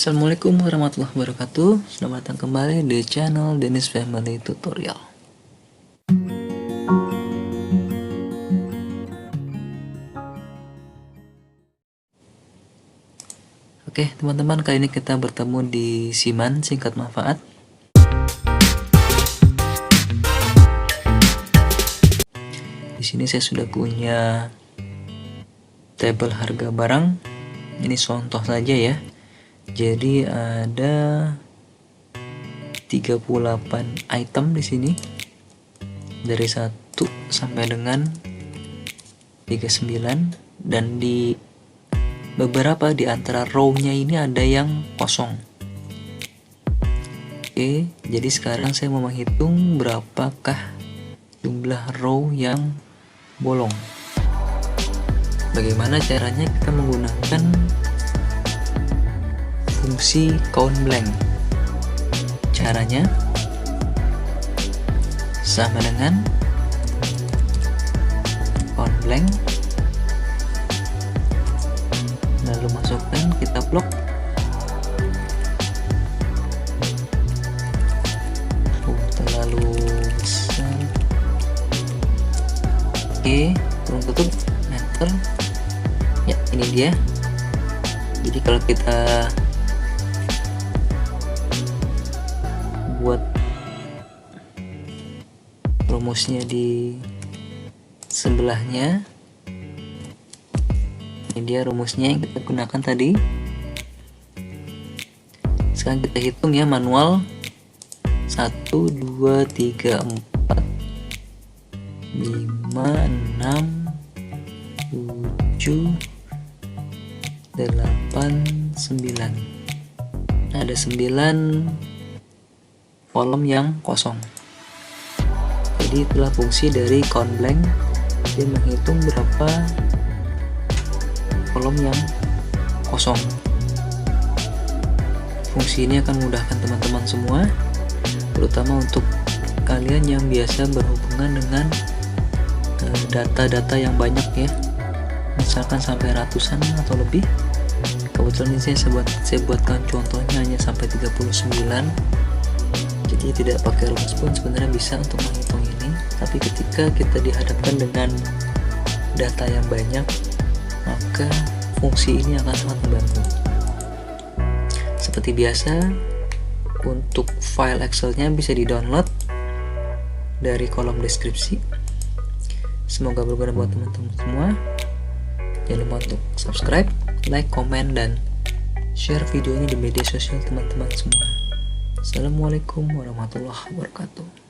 Assalamualaikum warahmatullahi wabarakatuh. Selamat datang kembali di channel Dennis Family Tutorial. Oke teman-teman, kali ini kita bertemu di Siman singkat manfaat. Di sini saya sudah punya tabel harga barang. Ini contoh saja ya. Jadi ada 38 item di sini dari 1 sampai dengan 39, dan di beberapa di antara row-nya ini ada yang kosong. Oke, jadi sekarang saya mau menghitung berapakah jumlah row yang bolong. Bagaimana caranya? Kita menggunakan fungsi count blank. Caranya sama dengan count blank, lalu masukkan, kita blok. Terlalu besar. Oke, kurung tutup, enter. Ya, ini dia. Jadi kalau kita buat rumusnya di sebelahnya, ini dia rumusnya yang kita gunakan tadi. Sekarang kita hitung ya manual. 1 2 3 4 5 6 7 8 9. Ada 9 kolom yang kosong. Jadi itulah fungsi dari count blank. Dia menghitung berapa kolom yang kosong. Fungsi ini akan memudahkan teman-teman semua, terutama untuk kalian yang biasa berhubungan dengan data-data yang banyak ya, misalkan sampai ratusan atau lebih. Kebetulan ini saya buatkan contohnya hanya sampai 39. Jadi tidak pakai rumus pun sebenarnya bisa untuk menghitung ini. Tapi ketika kita dihadapkan dengan data yang banyak, maka fungsi ini akan sangat membantu. Seperti biasa, untuk file Excel-nya bisa di-download dari kolom deskripsi. Semoga berguna buat teman-teman semua. Jangan lupa untuk subscribe, like, komen, dan share video ini di media sosial teman-teman semua. Assalamualaikum warahmatullahi wabarakatuh.